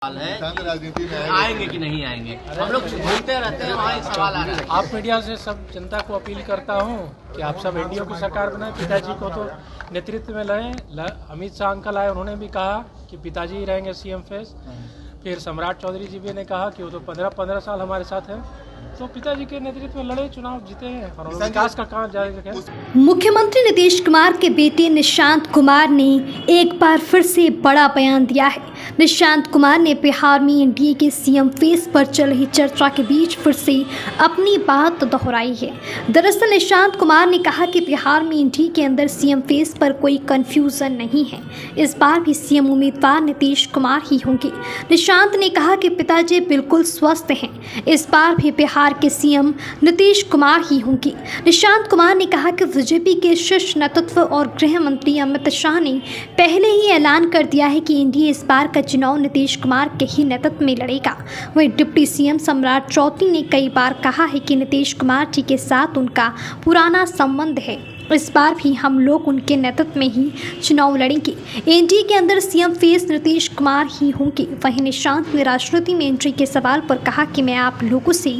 है राजनीति में आएंगे कि नहीं आएंगे। हम लोग घूमते रहते हैं, वहाँ एक सवाल आ रहा है। आप मीडिया से सब जनता को अपील करता हूँ कि आप सब एनडीए की सरकार बनाए, पिताजी को तो नेतृत्व में लाएं। अमित शाह अंकल आए, उन्होंने भी कहा कि पिताजी ही रहेंगे सीएम फेस। फिर सम्राट चौधरी जी भी ने कहा कि वो तो 15 साल हमारे साथ हैं, तो पिताजी के नेतृत्व में लड़े, चुनाव जीते हैं और विकास का काम जारी रखें। मुख्यमंत्री नीतीश कुमार के बेटे निशांत कुमार ने एक बार फिर से बड़ा बयान दिया है। निशांत कुमार ने बिहार में एनडीए के सीएम फेस पर चल रही चर्चा के बीच फिर से अपनी बात दोहराई है। दरअसल निशांत कुमार ने कहा कि बिहार में एनडीए के अंदर सीएम फेस पर कोई कंफ्यूजन नहीं है, इस बार भी सीएम उम्मीदवार नीतीश कुमार ही होंगे। निशांत ने कहा कि पिताजी बिल्कुल स्वस्थ हैं, इस बार भी बिहार के सीएम नीतीश कुमार ही होंगे। निशांत कुमार ने कहा कि बीजेपी के शीर्ष नेतृत्व और गृह मंत्री अमित शाह ने पहले ही ऐलान कर दिया है कि एनडीए इस बार का चुनाव नीतीश कुमार के ही नेतृत्व में लड़ेगा। वहीं डिप्टी सीएम सम्राट चौधरी ने कई बार कहा है कि नीतीश कुमार जी के साथ उनका पुराना संबंध है, इस बार भी हम लोग उनके नेतृत्व में ही चुनाव लड़ेंगे। एनडीए के अंदर सीएम फेस नीतीश कुमार ही होंगे। वहीं निशांत ने राजनीति में एंट्री के सवाल पर कहा कि मैं आप लोगों से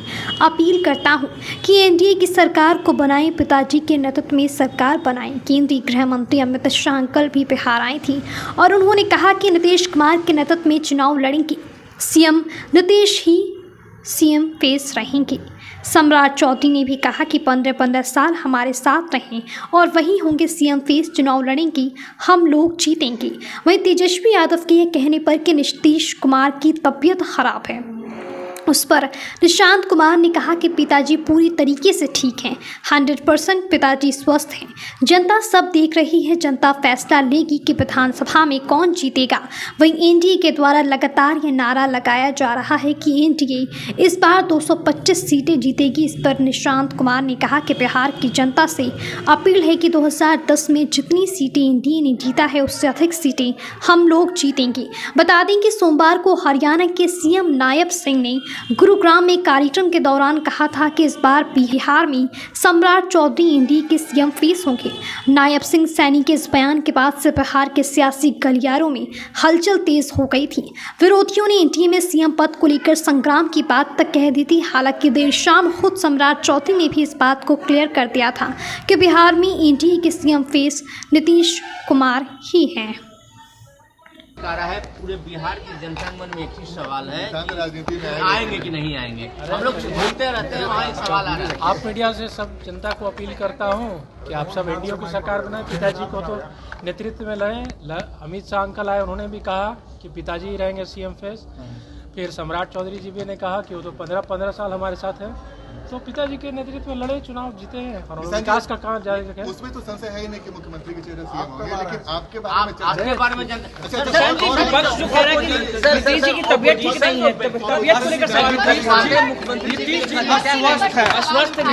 अपील करता हूं कि एनडीए की सरकार को बनाएं, पिताजी के नेतृत्व में सरकार बनाएं। केंद्रीय गृह मंत्री अमित शाह अंकल भी बिहार आई थी और उन्होंने कहा कि नीतीश कुमार के नेतृत्व में चुनाव लड़ेंगे, सीएम नीतीश ही सीएम फेस रहेंगे। सम्राट चौधरी ने भी कहा कि 15 साल हमारे साथ रहें और वही होंगे सीएम फेस, चुनाव लड़ेंगे, हम लोग जीतेंगे। वहीं तेजस्वी यादव के यह कहने पर कि नीतीश कुमार की तबीयत खराब है, उस पर निशांत कुमार ने कहा कि पिताजी पूरी तरीके से ठीक हैं, 100% पिताजी स्वस्थ हैं। जनता सब देख रही है, जनता फैसला लेगी कि विधानसभा में कौन जीतेगा। वहीं एनडीए के द्वारा लगातार ये नारा लगाया जा रहा है कि एनडीए इस बार 225 सीटें जीतेगी। इस पर निशांत कुमार ने कहा कि बिहार की जनता से अपील है कि 2010 में जितनी सीटें एनडीए ने जीता है उससे अधिक सीटें हम लोग जीतेंगे। बता दें कि सोमवार को हरियाणा के सीएम नायब सिंह ने गुरुग्राम में कार्यक्रम के दौरान कहा था कि इस बार बिहार में सम्राट चौधरी एनडीए के सीएम फेस होंगे। नायब सिंह सैनी के इस बयान के बाद से बिहार के सियासी गलियारों में हलचल तेज हो गई थी। विरोधियों ने एनडीए में सीएम पद को लेकर संग्राम की बात तक कह दी थी। हालांकि देर शाम खुद सम्राट चौधरी ने भी इस बात को क्लियर कर दिया था कि बिहार में एनडीए के सीएम फेस नीतीश कुमार ही हैं। है पूरे बिहार की जनता के मन में एक ही सवाल है, राजनीति में आएंगे कि नहीं आएंगे। हम लोग घूमते रहते हैं, वहाँ एक सवाल आ रहा है। आप मीडिया से सब जनता को अपील करता हूँ कि आप सब एनडीए की सरकार बनाए, पिताजी को तो नेतृत्व में लाएं। अमित शाह अंकल आए, उन्होंने भी कहा कि पिताजी ही रहेंगे सीएम फेस। फिर सम्राट चौधरी जी भी ने कहा कि वो तो 15 साल हमारे साथ हैं, तो पिताजी के नेतृत्व में लड़े, चुनाव जीते हैं और विकास का काम जारी रखें। उसमें तो संशय है ही नहीं कि मुख्यमंत्री के चेहरे सीएम होंगे, लेकिन आपके बारे में विपक्ष जो कह रहा है कि नीतीश जी की तबीयत ठीक नहीं है, तबीयत को लेकर सवाल अस्वस्थ है,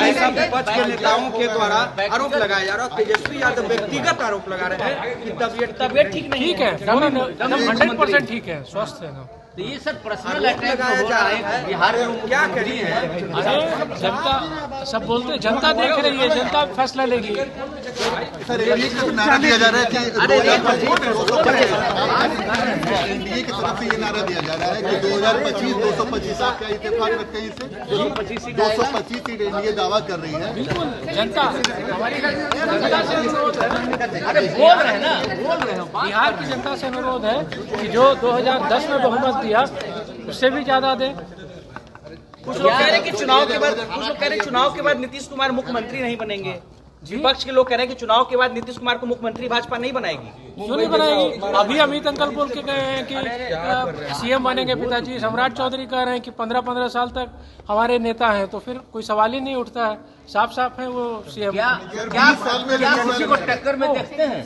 ऐसा विपक्ष के नेताओं के द्वारा आरोप लगाया जा रहा है। तेजस्वी यादव व्यक्तिगत आरोप लगा रहे हैं कि तबीयत ठीक नहीं ठीक है, 100% ठीक है, स्वस्थ है ना। तो ये सब पर्सनल अटैक हो रहा है बिहार में, क्या करिए है? अरे जनता सब बोलते हैं, जनता देख रही है, जनता फैसला लेगी। सर ये नारा दिया जा रहा है कि एनडीए की तरफ से ये नारा दिया जा रहा है कि 2025 225 आप क्या इत्तेफाक रखते हैं इससे? 225 सीट एनडीए दावा कर रही है। बिल्कुल, जनता हमारी जनता से अनुरोध है, अरे बोल रहे हैं ना, बोल रहे हो। बिहार की जनता से अनुरोध है कि जो 2010 में बहुमत दिया उससे भी ज्यादा दे। कुछ लोग कह रहे हैं कि चुनाव के बाद नीतीश कुमार मुख्यमंत्री नहीं बनेंगे। विपक्ष के लोग कह रहे हैं कि चुनाव के बाद नीतीश कुमार को मुख्यमंत्री भाजपा नहीं बनाएगी। क्यों नहीं बनाएगी? अभी अमित अंकल बोल के गए हैं कि सीएम बनेंगे पिताजी। सम्राट चौधरी कह रहे हैं कि 15 साल तक हमारे नेता हैं, तो फिर कोई सवाल ही नहीं उठता है, साफ है वो सीएम। क्या किसी को टक्कर में देखते हैं?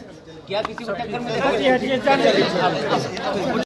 क्या किसी को टक्कर में देखते हैं?